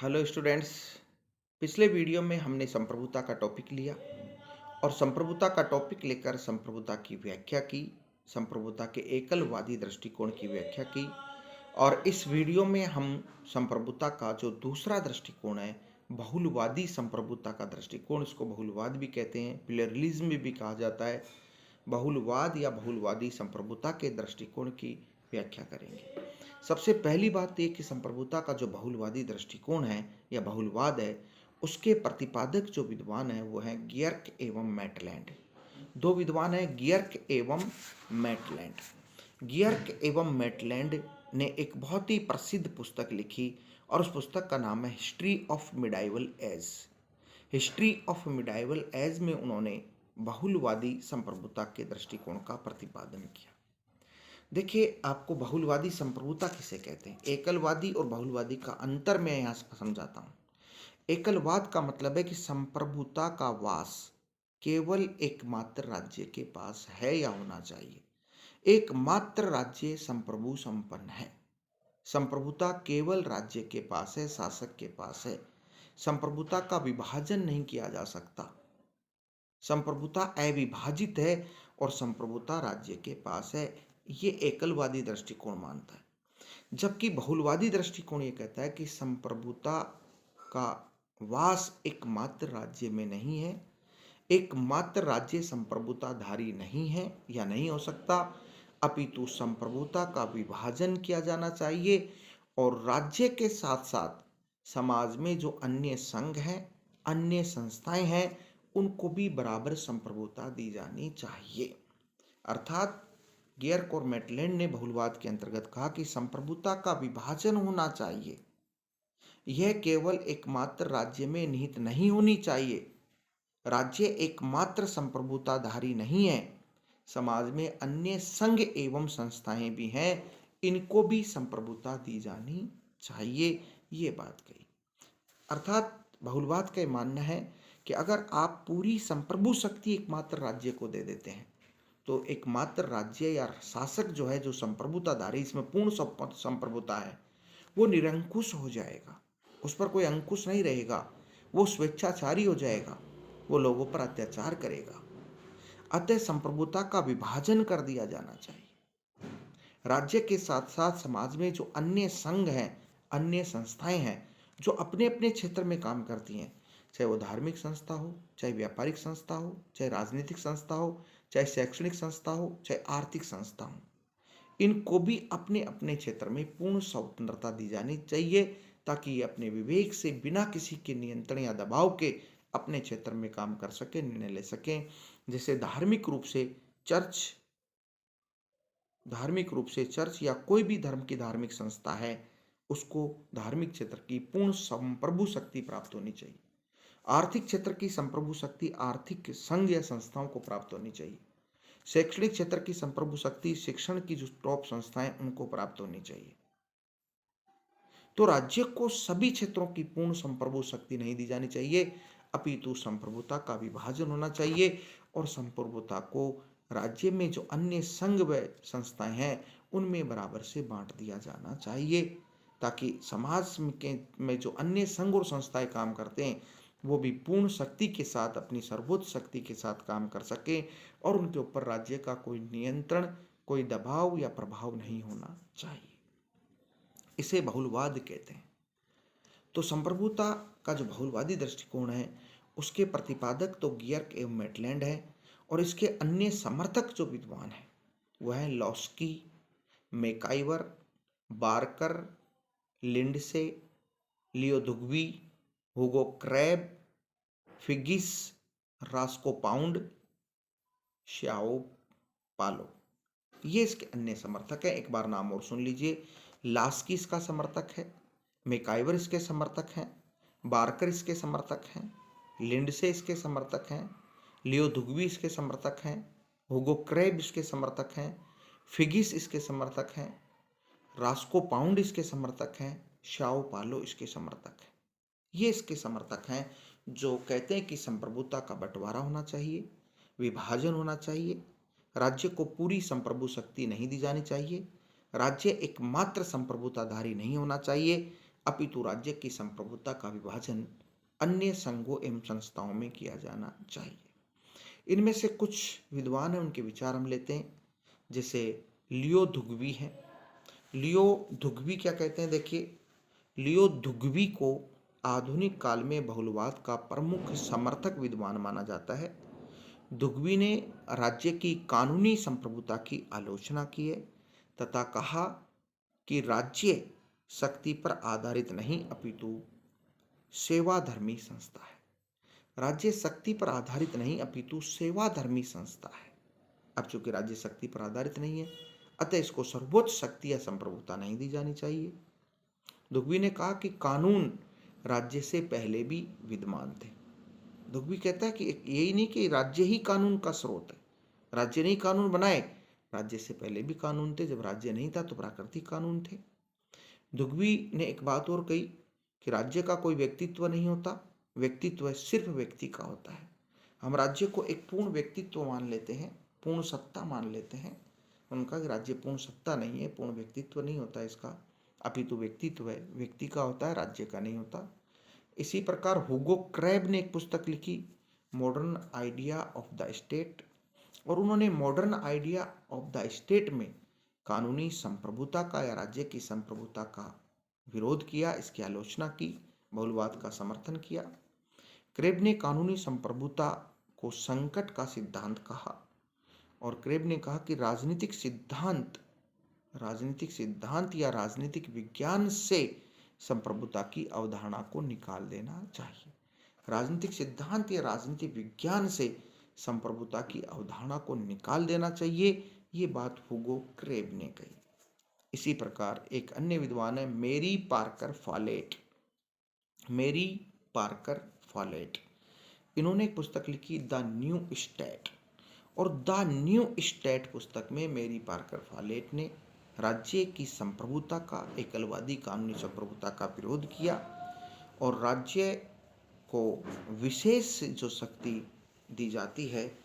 Hello students. पिछले video में हमने संप्रभुता का टॉपिक लिया और संप्रभुता का टॉपिक लेकर संप्रभुता की व्याख्या की, संप्रभुता के एकलवादी दृष्टिकोण की व्याख्या की। और इस वीडियो में हम संप्रभुता का जो दूसरा दृष्टिकोण है, बहुलवादी संप्रभुता का दृष्टिकोण, इसको बहुलवाद भी कहते हैं, प्लुरलिज्म भी कहा जाता है, बहुलवाद या बहुलवादी संप्रभुता के दृष्टिकोण की व्याख्या करेंगे। सबसे पहली बात यह कि संप्रभुता का जो बहुलवादी दृष्टिकोण है या बहुलवाद है, उसके प्रतिपादक जो विद्वान है वो है गियर्क एवं मैटलैंड। दो विद्वान है, गियर्क एवं मैटलैंड। गियर्क एवं मैटलैंड ने एक बहुत ही प्रसिद्ध पुस्तक लिखी और उस पुस्तक का नाम है history of medieval age. History of medieval age में उन्होंने बहुलवादी संप्रभुता के दृष्टिकोण का प्रतिपादन किया। देखिए, आपको बहुलवादी संप्रभुता किसे कहते हैं, एकलवादी और बहुलवादी का अंतर मैं यहाँ समझाता हूँ। एकलवाद का मतलब है कि संप्रभुता का वास केवल एकमात्र राज्य के पास है या होना चाहिए। एकमात्र राज्य संप्रभु संपन्न है। संप्रभुता केवल राज्य के पास है, शासक के पास है। संप्रभुता का विभाजन नहीं किया जा सकता। संप्रभुता अविभाजित है और संप्रभुता राज्य के पास है। ये एकलवादी दृष्टिकोण मानता है। जबकि बहुलवादी दृष्टिकोण ये कहता है कि संप्रभुता का वास एकमात्र राज्य में नहीं है, एकमात्र राज्य संप्रभुताधारी नहीं है या नहीं हो सकता, अपितु संप्रभुता का विभाजन किया जाना चाहिए और राज्य के साथ साथ समाज में जो अन्य संघ हैं, अन्य संस्थाएं हैं, उनको भी बराबर संप्रभुता दी जानी चाहिए। अर्थात गियर्क और मैटलैंड ने बहुलवाद के अंतर्गत कहा कि संप्रभुता का विभाजन होना चाहिए। यह केवल एकमात्र राज्य में निहित नहीं होनी चाहिए। राज्य एकमात्र संप्रभुताधारी नहीं है, समाज में अन्य संघ एवं संस्थाएं भी हैं, इनको भी संप्रभुता दी जानी चाहिए। ये बात कही। अर्थात बहुलवाद का मानना है कि अगर आप पूरी संप्रभु शक्ति एकमात्र राज्य को दे देते हैं तो एकमात्र राज्य या शासक जो है, जो संप्रभुताधारी, इसमें पूर्ण संप्रभुता है, वो निरंकुश हो जाएगा। उस पर कोई अंकुश नहीं रहेगा। वो स्वेच्छाचारी हो जाएगा। वो लोगों पर अत्याचार करेगा। अतः संप्रभुता का विभाजन कर दिया जाना चाहिए। राज्य के साथ साथ समाज में जो अन्य संघ हैं, अन्य संस्थाएं हैं, जो अपने अपने क्षेत्र में काम करती हैं, चाहे वो धार्मिक संस्था हो, चाहे व्यापारिक संस्था हो, चाहे राजनीतिक संस्था हो, चाहे शैक्षणिक संस्था हो, चाहे आर्थिक संस्था हो, इनको भी अपने अपने क्षेत्र में पूर्ण स्वतंत्रता दी जानी चाहिए ताकि ये अपने विवेक से बिना किसी के नियंत्रण या दबाव के अपने क्षेत्र में काम कर सके, निर्णय ले सकें। जैसे धार्मिक रूप से चर्च या कोई भी धर्म की धार्मिक संस्था है, उसको धार्मिक क्षेत्र की पूर्ण संप्रभु शक्ति प्राप्त होनी चाहिए। आर्थिक क्षेत्र की संप्रभु शक्ति आर्थिक संघ या संस्थाओं को प्राप्त होनी चाहिए। शैक्षणिक क्षेत्र की संप्रभु शक्ति शिक्षण की जो टॉप संस्थाएं, उनको प्राप्त होनी चाहिए। तो राज्य को सभी क्षेत्रों की पूर्ण संप्रभु शक्ति नहीं दी जानी चाहिए, अपितु संप्रभुता का विभाजन होना चाहिए और संप्रभुता को राज्य में जो अन्य संघ व संस्थाएं हैं, उनमें बराबर से बांट दिया जाना चाहिए ताकि समाज में जो अन्य संघ और संस्थाएं काम करते हैं, वो भी पूर्ण शक्ति के साथ, अपनी सर्वोच्च शक्ति के साथ काम कर सके और उनके ऊपर राज्य का कोई नियंत्रण, कोई दबाव या प्रभाव नहीं होना चाहिए। इसे बहुलवाद कहते हैं। तो संप्रभुता का जो बहुलवादी दृष्टिकोण है, उसके प्रतिपादक तो गियर्क एवं मैटलैंड है और इसके अन्य समर्थक जो विद्वान हैं वह है लॉस्की, मैकाइवर, बार्कर, लिंडसे, लियो दुग्बी, हुगो क्रैब, फिगिस, रास्को पाउंड, श्याओ पालो। ये इसके अन्य समर्थक हैं। एक बार नाम और सुन लीजिए। लास्की इसका समर्थक है, मैकाइवर इसके समर्थक हैं, बार्कर इसके समर्थक हैं, लिंडसे इसके समर्थक हैं, लियो दुग्बी इसके समर्थक हैं, हुगो क्रैब इसके समर्थक हैं, फिगिस इसके समर्थक हैं, रास्को पाउंड इसके समर्थक हैं, श्याओ पालो इसके समर्थक हैं। ये इसके समर्थक हैं जो कहते हैं कि संप्रभुता का बंटवारा होना चाहिए, विभाजन होना चाहिए, राज्य को पूरी संप्रभु शक्ति नहीं दी जानी चाहिए, राज्य एकमात्र संप्रभुताधारी नहीं होना चाहिए, अपितु राज्य की संप्रभुता का विभाजन अन्य संघों एवं संस्थाओं में किया जाना चाहिए। इनमें से कुछ विद्वान हैं, उनके विचार हम लेते हैं। जैसे लियो दुग्वी हैं। लियो दुग्वी क्या कहते हैं, देखिए, लियो दुग्वी को आधुनिक काल में बहुलवाद का प्रमुख समर्थक विद्वान माना जाता है। दुग्वी ने राज्य की कानूनी संप्रभुता की आलोचना की है तथा कहा कि राज्य शक्ति पर आधारित नहीं अपितु सेवाधर्मी संस्था है। राज्य शक्ति पर आधारित नहीं अपितु सेवाधर्मी संस्था है। अब चूंकि राज्य शक्ति पर आधारित नहीं है, अतः इसको सर्वोच्च शक्ति या संप्रभुता नहीं दी जानी चाहिए। दुग्वी ने कहा कि कानून राज्य से पहले भी विद्यमान थे। दुग्वी कहता है कि यही नहीं कि राज्य ही कानून का स्रोत है, राज्य नहीं कानून बनाए, राज्य से पहले भी कानून थे। जब राज्य नहीं था तो प्राकृतिक कानून थे। दुग्वी ने एक बात और कही कि राज्य का कोई व्यक्तित्व नहीं होता, व्यक्तित्व सिर्फ व्यक्ति का होता है। हम राज्य को एक पूर्ण व्यक्तित्व मान लेते हैं, पूर्ण सत्ता मान लेते हैं। उनका राज्य पूर्ण सत्ता नहीं है, पूर्ण व्यक्तित्व नहीं होता इसका, अपितु व्यक्तित्व है, व्यक्ति का होता है, राज्य का नहीं होता। इसी प्रकार हुगो क्रैब ने एक पुस्तक लिखी, modern idea of the state, और उन्होंने modern idea of the state में कानूनी संप्रभुता का या राज्य की संप्रभुता का विरोध किया, इसकी आलोचना की, बहुलवाद का समर्थन किया। क्रेब ने कानूनी संप्रभुता को संकट का सिद्धांत कहा, और क्रेब ने कहा कि राजनीतिक सिद्धांत या राजनीतिक विज्ञान से संप्रभुता की अवधारणा को निकाल देना चाहिए। राजनीतिक सिद्धांत या राजनीतिक विज्ञान से संप्रभुता की अवधारणा को निकाल देना चाहिए, ये बात हुगो क्रेब ने कही। इसी प्रकार एक अन्य विद्वान है मेरी पार्कर फॉलेट। इन्होंने एक पुस्तक लिखी द न्यू स्टेट, और द न्यू स्टेट पुस्तक में मेरी पार्कर फॉलेट ने राज्य की संप्रभुता का, एकलवादी कानूनी संप्रभुता का विरोध किया, और राज्य को विशेष जो शक्ति दी जाती है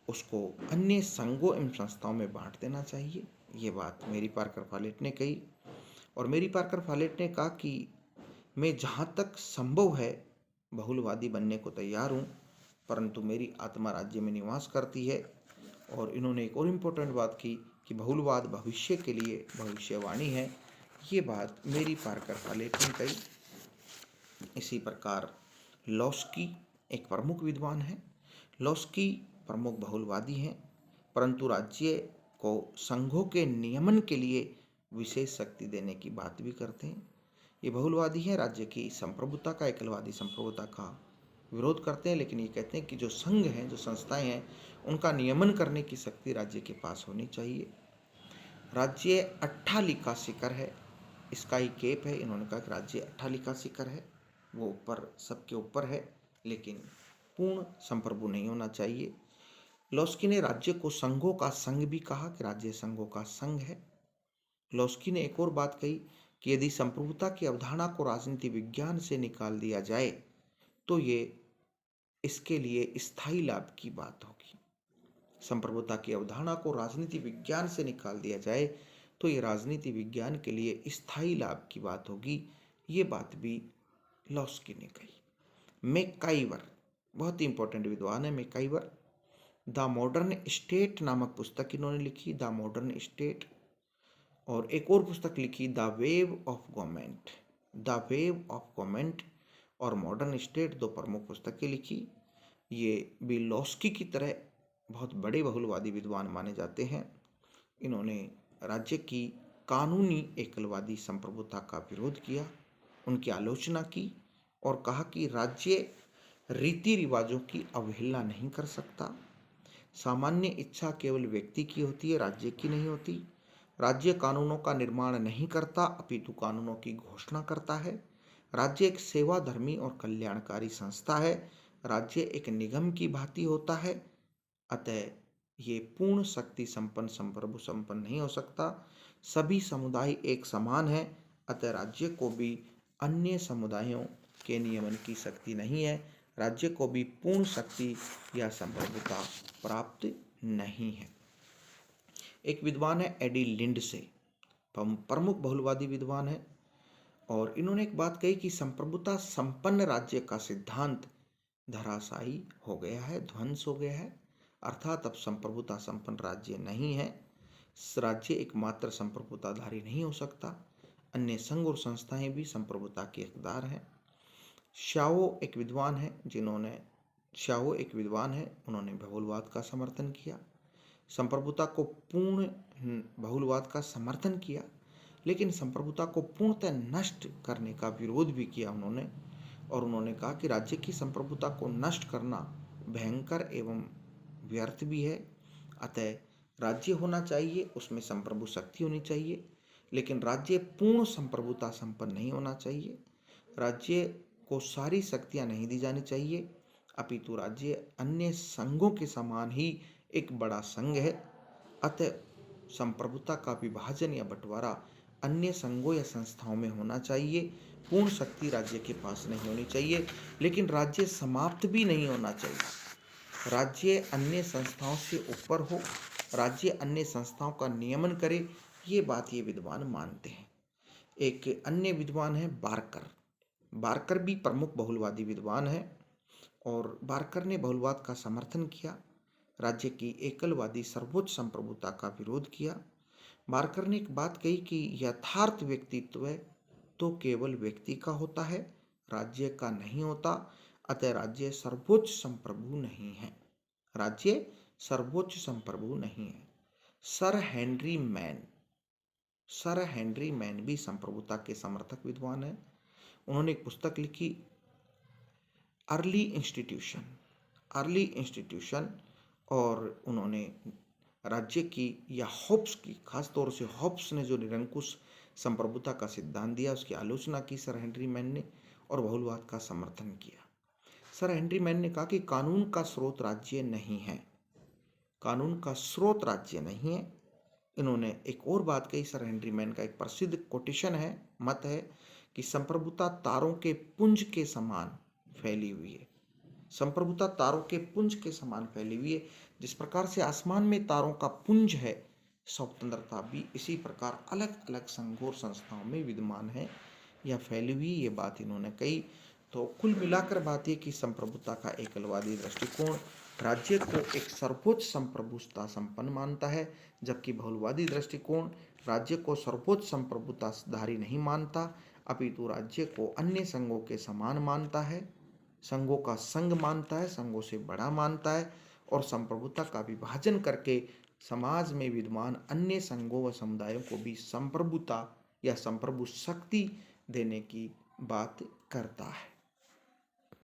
उसको अन्य संघों एवं संस्थाओं में बांट देना चाहिए। ये बात मेरी पार्कर फॉलेट ने कही। और मेरी पार्कर फॉलेट ने कहा कि मैं जहाँ तक संभव है बहुलवादी बनने को तैयार हूँ, परंतु मेरी आत्मा राज्य में निवास करती है। और इन्होंने एक और इम्पोर्टेंट बात की कि बहुलवाद भविष्य के लिए भविष्यवाणी है। ये बात मेरी पार्कर फॉलेट ने कही। इसी प्रकार लॉस्की एक प्रमुख विद्वान है। लॉस्की प्रमुख बहुलवादी हैं, परंतु राज्य को संघों के नियमन के लिए विशेष शक्ति देने की बात भी करते हैं। ये बहुलवादी हैं, राज्य की संप्रभुता का, एकलवादी संप्रभुता का विरोध करते हैं, लेकिन ये कहते हैं कि जो संघ हैं, जो संस्थाएं हैं, उनका नियमन करने की शक्ति राज्य के पास होनी चाहिए। राज्य अट्ठालिका शिखर है, स्काई केप है। इन्होंने कहा कि राज्य अट्ठालिका शिखर है, वो ऊपर, सबके ऊपर है, लेकिन पूर्ण संप्रभु नहीं होना चाहिए। लॉस्की ने राज्य को संघों का संघ भी कहा कि राज्य संघों का संघ है। लॉस्की ने एक और बात कही कि यदि संप्रभुता की अवधारणा को राजनीति विज्ञान से निकाल दिया जाए तो ये इसके लिए स्थायी लाभ की बात होगी। संप्रभुता की अवधारणा को राजनीति विज्ञान से निकाल दिया जाए तो ये राजनीति विज्ञान के लिए स्थायी लाभ की बात होगी। ये बात भी लॉस्की ने कही। मैकाइवर बहुत ही इंपॉर्टेंट विद्वान है। मैकाइवर द मॉडर्न स्टेट नामक पुस्तक इन्होंने लिखी, द मॉडर्न स्टेट, और एक और पुस्तक लिखी द वेव ऑफ गवर्नमेंट और मॉडर्न स्टेट, दो प्रमुख पुस्तकें लिखी। ये भी लॉस्की की तरह बहुत बड़े बहुलवादी विद्वान माने जाते हैं। इन्होंने राज्य की कानूनी एकलवादी संप्रभुता का विरोध किया, उनकी आलोचना की, और कहा कि राज्य रीति रिवाजों की अवहेलना नहीं कर सकता। सामान्य इच्छा केवल व्यक्ति की होती है, राज्य की नहीं होती। राज्य कानूनों का निर्माण नहीं करता, अपितु कानूनों की घोषणा करता है। राज्य एक सेवाधर्मी और कल्याणकारी संस्था है। राज्य एक निगम की भांति होता है, अतः ये पूर्ण शक्ति संपन्न, संप्रभु संपन्न नहीं हो सकता। सभी समुदाय एक समान है, अतः राज्य को भी अन्य समुदायों के नियमन की शक्ति नहीं है। राज्य को भी पूर्ण शक्ति या संप्रभुता प्राप्त नहीं है। एक विद्वान है एडी लिंडसे, प्रमुख बहुलवादी विद्वान है। और इन्होंने एक बात कही कि संप्रभुता संपन्न राज्य का सिद्धांत धराशायी हो गया है, ध्वंस हो गया है। अर्थात अब संप्रभुता संपन्न राज्य नहीं है। राज्य एकमात्र संप्रभुताधारी नहीं हो सकता, अन्य संघ और संस्थाएं भी संप्रभुता के हकदार हैं। श्याओ एक विद्वान है, उन्होंने बहुलवाद का समर्थन किया, संप्रभुता को पूर्ण बहुलवाद का समर्थन किया, लेकिन संप्रभुता को पूर्णतः नष्ट करने का विरोध भी किया उन्होंने। और उन्होंने कहा कि राज्य की संप्रभुता को नष्ट करना भयंकर एवं व्यर्थ भी है। अतः राज्य होना चाहिए, उसमें संप्रभु शक्ति होनी चाहिए, लेकिन राज्य पूर्ण संप्रभुता संपन्न नहीं होना चाहिए। राज्य को सारी शक्तियां नहीं दी जानी चाहिए, अपितु राज्य अन्य संघों के समान ही एक बड़ा संघ है। अतः संप्रभुता का विभाजन या बंटवारा अन्य संघों या संस्थाओं में होना चाहिए। पूर्ण शक्ति राज्य के पास नहीं होनी चाहिए, लेकिन राज्य समाप्त भी नहीं होना चाहिए। राज्य अन्य संस्थाओं से ऊपर हो, राज्य अन्य संस्थाओं का नियमन करे, ये बात ये विद्वान मानते हैं। एक अन्य विद्वान है बार्कर। बार्कर भी प्रमुख बहुलवादी विद्वान है और बार्कर ने बहुलवाद का समर्थन किया, राज्य की एकलवादी सर्वोच्च संप्रभुता का विरोध किया। बार्कर ने एक बात कही कि यथार्थ व्यक्तित्व तो केवल व्यक्ति का होता है, राज्य का नहीं होता। अतः राज्य सर्वोच्च संप्रभु नहीं है, राज्य सर्वोच्च संप्रभु नहीं है। सर हेनरी मैन भी संप्रभुता के समर्थक विद्वान है। उन्होंने एक पुस्तक लिखी, अर्ली इंस्टीट्यूशन, और उन्होंने राज्य की या हॉब्स की, खासतौर से हॉब्स ने जो निरंकुश संप्रभुता का सिद्धांत दिया, उसकी आलोचना की सर हेनरी मैन ने, और बहुलवाद का समर्थन किया। सर हेनरी मैन ने कहा कि कानून का स्रोत राज्य नहीं है, कानून का स्रोत राज्य नहीं है। इन्होंने एक और बात कही, सर हेनरी मैन का एक प्रसिद्ध कोटेशन है, मत है कि संप्रभुता तारों के पुंज के समान फैली हुई है। संप्रभुता तारों के पुंज के समान फैली हुई है। जिस प्रकार से आसमान में तारों का पुंज है, स्वतंत्रता भी इसी प्रकार अलग अलग संघों और संस्थाओं में विद्यमान है या फैली हुई, ये बात इन्होंने कही। तो कुल मिलाकर बात यह कि संप्रभुता का एकलवादी दृष्टिकोण राज्य को एक सर्वोच्च संप्रभुता संपन्न मानता है, जबकि बहुलवादी दृष्टिकोण राज्य को सर्वोच्च संप्रभुताधारी नहीं मानता, अपितु राज्य को अन्य संघों के समान मानता है, संघों का संघ मानता है, संघों से बड़ा मानता है, और संप्रभुता का विभाजन करके समाज में विद्यमान अन्य संघों व समुदायों को भी संप्रभुता या संप्रभु शक्ति देने की बात करता है।